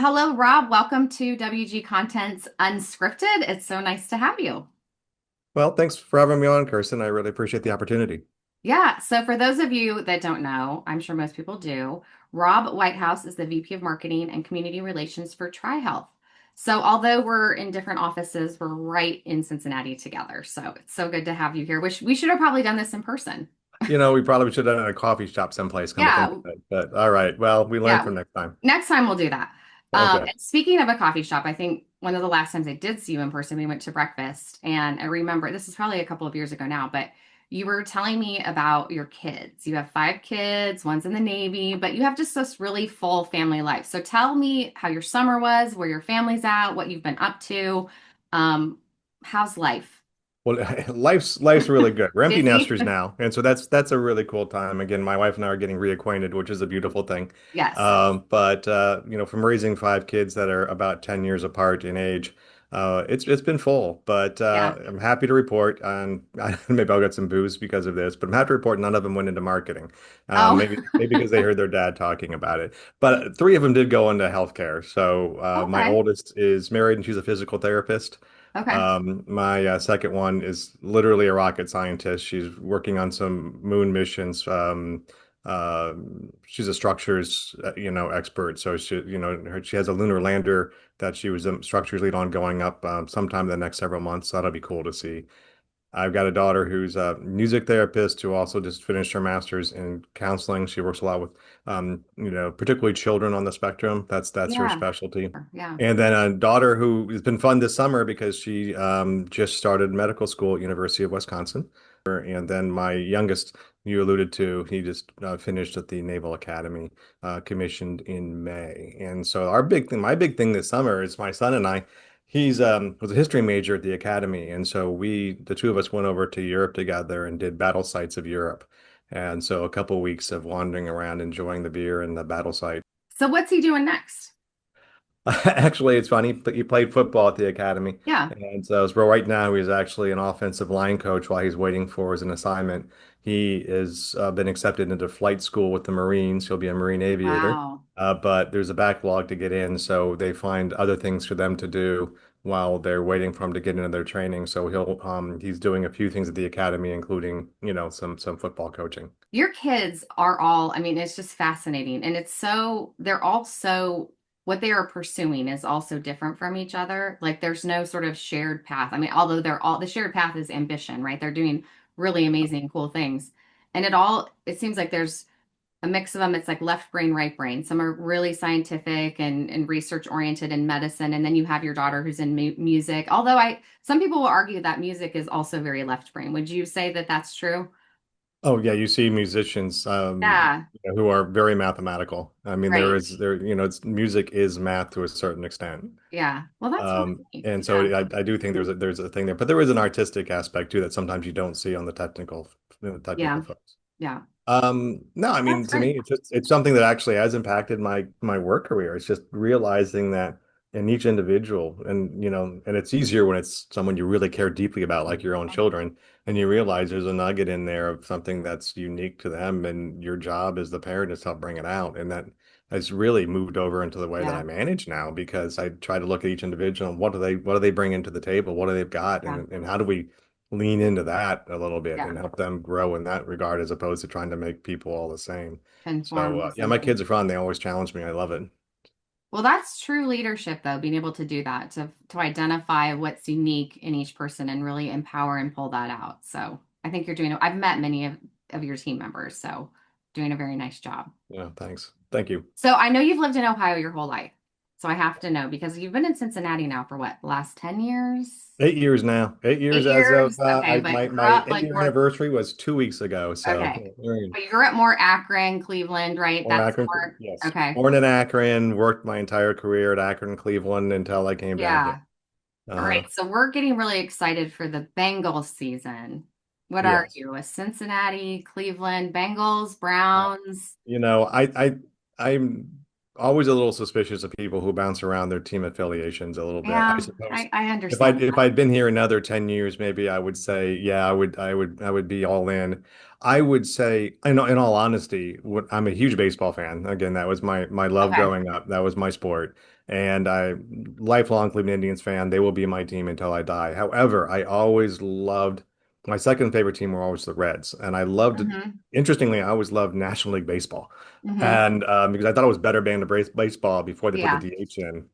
Well, hello, Rob. Welcome to WG Content's Unscripted. It's so nice to have you. Well, thanks for having me on, Kirsten. I really appreciate the opportunity. Yeah, so for those of you that don't know, I'm sure most people do, Rob Whitehouse is the VP of Marketing and Community Relations for TriHealth. So although we're in different offices, we're right in Cincinnati together. So it's so good to have you here. We should have probably done this in person. We probably should have done it at a coffee shop someplace, come to think Yeah, of it. But all right. Well, we learned yeah. from next time. Next time we'll do that. Okay. And speaking of a coffee shop, I think one of the last times I did see you in person, we went to breakfast. And I remember this is probably a couple of years ago now, but you were telling me about your kids. You have five kids, one's in the Navy, but you have just this really full family life. So tell me how your summer was, where your family's at, what you've been up to. Um, how's life? Well, life's really good. We're empty Busy? nesters now, and so that's a really cool time. Again, my wife and I are getting reacquainted, which is a beautiful thing. Yes. But from raising five kids that are about 10 years apart in age, it's been full. But Yeah. I'm happy to report on maybe I'll get some booze because of this, but I'm happy to report none of them went into marketing. Oh, Maybe because they heard their dad talking about it. But three of them did go into healthcare. So my okay. oldest is married and she's a physical therapist. Okay. My second one is literally a rocket scientist. She's working on some moon missions. Uh, she's a structures, expert. So she has a lunar lander that she was a structures lead on going up sometime in the next several months. That'll be cool to see. I've got a daughter who's a music therapist who also just finished her master's in counseling. She works a lot with, particularly children on the spectrum. That's her Yeah. specialty. Yeah. And then a daughter who has been fun this summer because she just started medical school at University of Wisconsin. And then my youngest, you alluded to, he just finished at the Naval Academy, commissioned in May. And so my big thing this summer is my son and I. He's was a history major at the academy, and so the two of us, went over to Europe together and did battle sites of Europe. And so a couple of weeks of wandering around, enjoying the beer and the battle site. So what's he doing next? Actually, it's funny, but he played football at the academy, Yeah. and so right now he's actually an offensive line coach while he's waiting for his assignment. He has been accepted into flight school with the Marines. He'll be a Marine aviator, Wow. but there's a backlog to get in, so they find other things for them to do while they're waiting for him to get into their training. So he's doing a few things at the academy, including some football coaching. Your kids are all, I mean, it's just fascinating. And they're all so, what they are pursuing is also different from each other. Like there's no sort of shared path. I mean, although the shared path is ambition, right? They're doing really amazing, cool things. And it seems like there's a mix of them. It's like left brain, right brain. Some are really scientific and research oriented in medicine. And then you have your daughter who's in music. Although some people will argue that music is also very left brain. Would you say that that's true? Oh yeah, you see musicians Yeah, who are very mathematical. I mean, right. it's music is math to a certain extent. Yeah. Well, that's really neat. And so Yeah. I do think there's a thing there, but there is an artistic aspect too that sometimes you don't see on the technical Yeah. folks. Yeah. No, I mean, That's to me, great. it's something that actually has impacted my work career. It's just realizing that in each individual, and it's easier when it's someone you really care deeply about, like your own children, and you realize there's a nugget in there of something that's unique to them, and your job as the parent is to help bring it out, and that has really moved over into the way that I Yeah. manage now because I try to look at each individual and what do they bring into the table, what do they've got, Yeah. and how do we lean into that a little bit Yeah. and help them grow in that regard as opposed to trying to make people all the same. So Conform the yeah, same my thing. kids are fun. They always challenge me. I love it. Well, that's true leadership, though, being able to do that, to identify what's unique in each person and really empower and pull that out. So I think I've met many of your team members, so doing a very nice job. Yeah, thanks. Thank you. So I know you've lived in Ohio your whole life. So I have to know because you've been in Cincinnati now for what, last 10 years? 8 years now. 8 years Eight as of years? Okay, but my grew my up eight like year more, anniversary was 2 weeks ago. So okay. But you grew up more Akron, Cleveland, right? or That's Akron, more, yes. okay. Born in Akron, worked my entire career at Akron, Cleveland until I came down here. Yeah. All Uh, right. So we're getting really excited for the Bengals season. What are yes. you? A Cincinnati, Cleveland, Bengals, Uh, Browns? you know, I'm always a little suspicious of people who bounce around their team affiliations a little bit. I Yeah, suppose I if I understand if I'd been here another 10 years, maybe I would say, yeah, I would be all in. I would say, in all honesty, I'm a huge baseball fan. Again, that was my that. love Okay. growing up. That was my sport. And I lifelong Cleveland Indians fan. They will be my team until I die. However, I always loved my second favorite team were always the Reds. And I loved, Hmm. interestingly, I always loved National League Baseball. Hmm. And because I thought it was better band of baseball before they put the Yeah. DH in.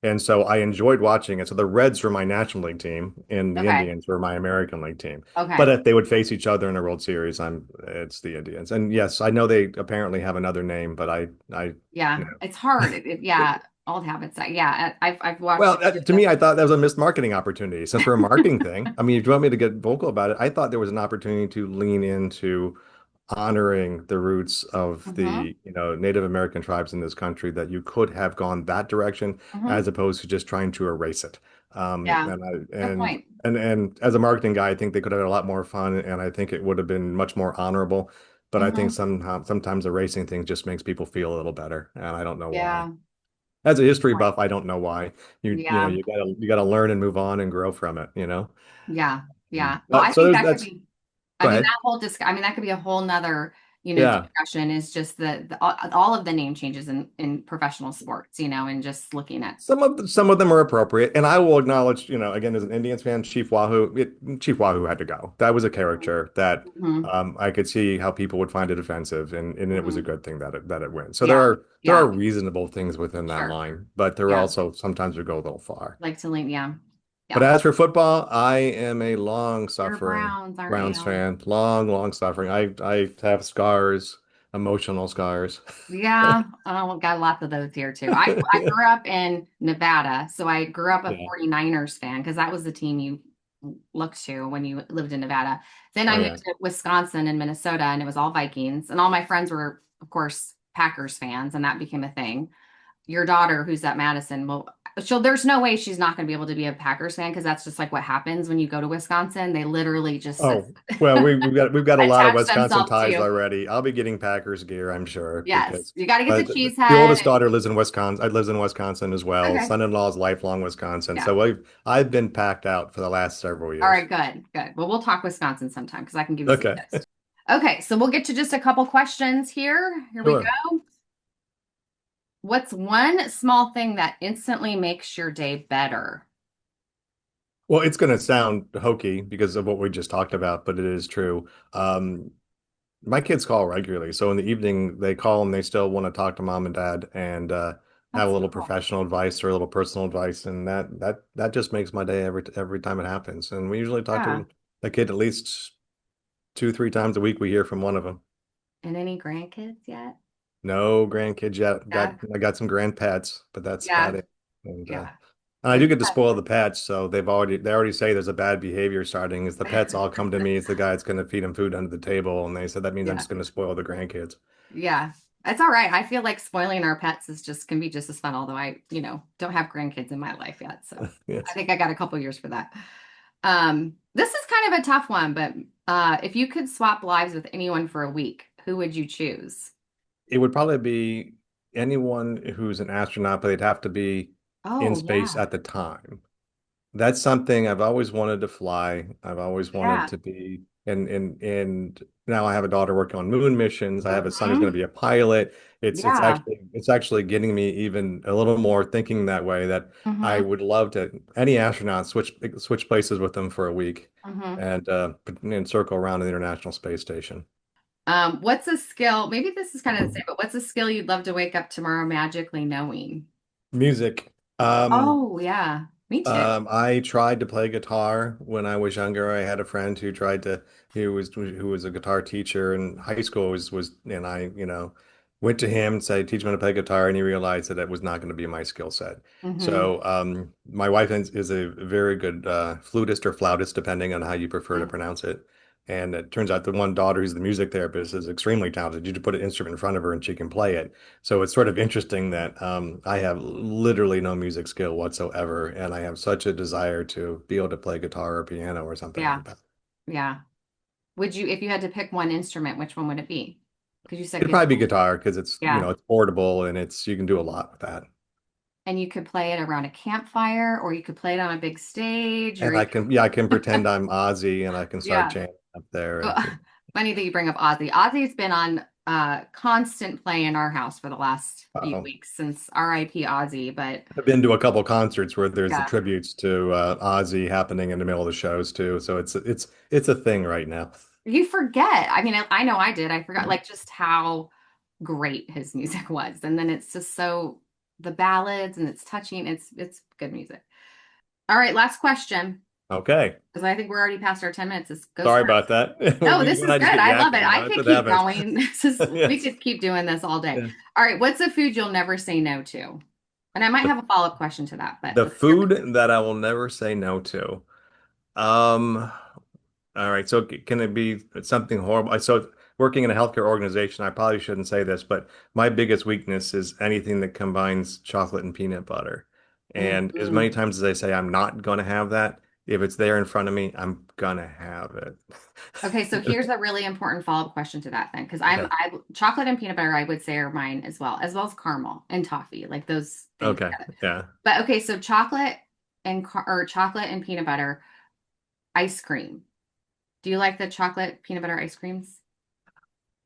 And so I enjoyed watching it. So the Reds were my National League team, and the Okay. Indians were my American League team. But Okay. if they would face each other in a World Series, it's the Indians. And yes, I know they apparently have another name, but Yeah. no. It's hard. Yeah. Old habits. Yeah. I've watched Well, a few of to me, them. I thought that was a missed marketing opportunity. Since we're a marketing thing, I mean, if you want me to get vocal about it, I thought there was an opportunity to lean into honoring the roots of Hmm. the, Native American tribes in this country, that you could have gone that direction Hmm. as opposed to just trying to erase it. Yeah. And I Good point. and as a marketing guy, I think they could have had a lot more fun, and I think it would have been much more honorable. But I think Hmm. sometimes erasing things just makes people feel a little better, and I don't know why. Yeah. As a Good history point. buff, I don't know why. Yeah. You gotta learn and move on and grow from it. Yeah. Yeah. Well, But I so think there's that could that's be, I go mean, ahead. I mean, that could be a whole nother, Yeah. discussion is just all of the name changes in professional sports, and just looking at, Some of them are appropriate, and I will acknowledge, again, as an Indians fan, Chief Wahoo had to go. That was a character that hmm. I could see how people would find it offensive, and it was a Hmm. good thing that it went. So there Yeah. are there Yeah. are reasonable things within that Sure. line, but there are Yeah. also sometimes we go a little far. Like to lean. Yeah. But Yeah. as for football, I am a You're long-suffering Browns, aren't Browns you? fan. Long suffering. I have scars, emotional scars. Yeah, got lots of those here too. I grew up in Nevada, so I grew up a Yeah. 49ers fan because that was the team you looked to when you lived in Nevada. Then I Oh moved yeah. to Wisconsin and Minnesota, and it was all Vikings, and all my friends were, of course, Packers fans, and that became a thing. Your daughter, who's at Madison, well, there's no way she's not going to be able to be a Packers fan because that's just like what happens when you go to Wisconsin. They literally just Oh, well, we've got a lot of attach Wisconsin themselves to ties you. already. I'll be getting Packers gear, I'm sure, Yes, because you got to get the cheese the head oldest and daughter lives in Wisconsin. I lives in Wisconsin as well. okay. Son-in-law is lifelong Wisconsin. Yeah. So I've been packed out for the last several All years. right, good, good. Well, we'll talk Wisconsin sometime because I can give you some Okay. tips. Okay, so we'll get to just a couple questions here. Here we Sure. go. What's one small thing that instantly makes your day better? Well, it's going to sound hokey because of what we just talked about, but it is true. My kids call regularly, so in the evening they call and they still want to talk to mom and dad and have a That's little cool. professional advice or a little personal advice, and that just makes my day every time it happens. And we usually talk Yeah. to the kid at least 2, 3 times a week. We hear from one of them. And any grandkids yet? No grandkids yet. Yeah. I got some grand pets, but that's about Yeah. it. And Yeah. I do It's get to spoil the pets, so they already say there's a bad behavior starting. Is the pets all come to me? It's the guy that's going to feed them food under the table, and they said that means I'm yeah. just going to spoil the grandkids. Yeah. That's all right. I feel like spoiling our pets is just can be just as fun, although I, don't have grandkids in my life yet. So I Yes. think I got a couple years for that. This is kind of a tough one, but if you could swap lives with anyone for a week, who would you choose? It would probably be anyone who's an astronaut, but they'd have to be in Oh, space yeah. at the time. That's something I've always wanted to fly. I've always wanted Yeah. to be, and now I have a daughter working on moon missions. I have a son who's going Hmm. to be a pilot. Yeah. It's actually getting me even a little more thinking that way, that I Hmm. would love to any astronaut switch places with them for a week Hmm. and circle around the International Space Station. What's a skill? Maybe this is kind of the same, but what's a skill you'd love to wake up tomorrow magically knowing? Music. Oh, yeah. Me too. I tried to play guitar when I was younger. I had a friend who was a guitar teacher in high school and I, went to him and said, teach me to play guitar, and he realized that it was not going to be my skill set. Hmm. So my wife is a very good flutist or flautist, depending on how you prefer to pronounce it. And it turns out the one daughter who's the music therapist is extremely talented. You just put an instrument in front of her and she can play it. So it's sort of interesting that I have literally no music skill whatsoever, and I have such a desire to be able to play guitar or piano or something Yeah. like that. Yeah. If you had to pick one instrument, which one would it be? Because you said It'd guitar. probably be guitar because it's, Yeah. it's portable and it's you can do a lot with that. And you could play it around a campfire, or you could play it on a big stage, or And you I can pretend I'm Ozzy and I can start yeah. jamming up there Oh, and funny that you bring up Ozzy. Ozzy's been on constant play in our house for the last few uh-oh. weeks since RIP Ozzy, but I've been to a couple concerts where there's the yeah. tributes to Ozzy happening in the middle of the shows too. So it's a thing right now. You forget. I mean, I know I did. I forgot like just how great his music was. And then it's just so the ballads and it's touching. It's good music. All right, last question. Okay. Because I think we're already past our 10 minutes. This goes Sorry fast. about that. No, You this and is I good. just get I love it. yakking. I That's could what keep happens. going. We Yes. could keep doing this all day. Yeah. All right, what's a food you'll never say no to? And I might The have a follow-up question to that, but the let's hear food that I will never say no to. Um, all right. So can it be something horrible? So working in a healthcare organization, I probably shouldn't say this, but my biggest weakness is anything that combines chocolate and peanut butter. it. And as many Mhm. times as I say I'm not going to have that, if it's there in front of me, I'm gonna have Okay, so it. here's a really important follow-up question to that then, because Okay. I chocolate and peanut butter I would say are mine as well as caramel and toffee, like those things Okay. together. Yeah. But okay, so chocolate and peanut butter ice cream. Do you like the chocolate peanut butter ice creams?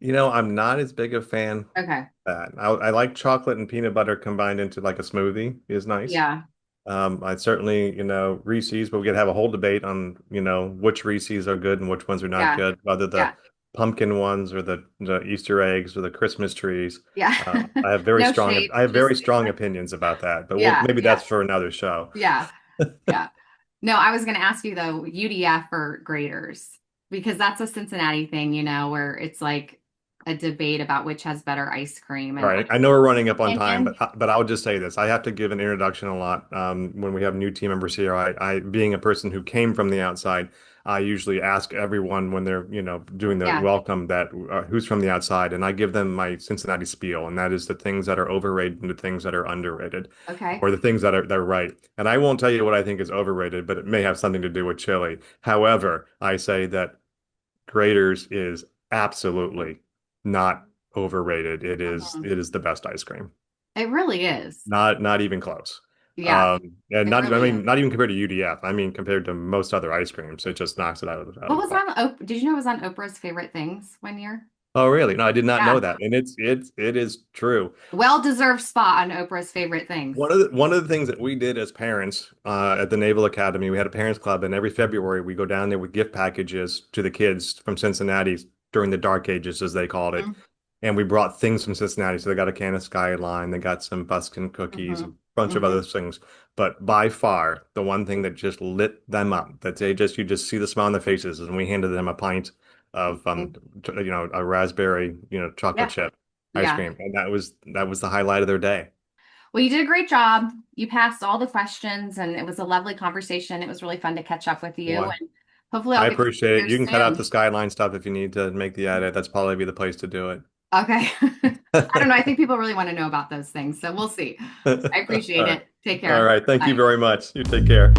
I'm not as big a fan of Okay. that. I like chocolate and peanut butter combined into like a smoothie is nice. Yeah. I certainly, Reese's, but we could have a whole debate on, which Reese's are good and which ones are not Yeah. good, whether the Yeah. pumpkin ones or the Easter eggs or the Christmas trees. Yeah. No shade, I have very just strong opinions about that, but yeah, maybe yeah, that's for another show. yeah, yeah. No, I was going to ask you though, UDF or graders, because that's a Cincinnati thing, where it's like a debate about which has better ice cream. All And right. I know we're running up on time, opinion, but I'll just say this. I have to give an introduction a lot when we have new team members here. Being a person who came from the outside, I usually ask everyone when they're, doing the yeah, welcome that who's from the outside, and I give them my Cincinnati spiel, and that is the things that are overrated and the things that are underrated, okay. or the things that are right. And I won't tell you what I think is overrated, but it may have something to do with chili. However, I say that Grater's is absolutely not overrated. Mhm. It is the best ice cream. It really is. Not even close. Yeah, And it not I really is. mean not even compared to UDF. I mean compared to most other ice creams, it just knocks it out What of the was park. on Did you know it was on Oprah's favorite things one year? Oh, really? No, I did not know Yeah. that. And it is true. Well-deserved spot on Oprah's favorite things. One of the things that we did as parents at the Naval Academy, we had a parents club, and every February we go down there with gift packages to the kids from Cincinnati during the dark ages, as they called it. Mm-hmm. And we brought things from Cincinnati. So they got a can of Skyline, they got some Buskin cookies, a Hmm. bunch of Hmm. other things. But by far, the one thing that just lit them up, that you just see the smile on their faces, and we handed them a pint of a raspberry, chocolate Yeah, chip ice yeah. cream, and that was the highlight of their day. Well, you did a great job. You passed all the questions, and it was a lovely conversation. It was really fun to catch up with you, Boy, and hopefully, I'll I get to see appreciate you it. here You can cut out the soon. Skyline stuff if you need to make the edit. That's probably be the place to do it. Okay. I don't know. I think people really want to know about those things, so we'll see. All I appreciate right. it. Take All care. right. Thank you Bye. very much. You take care.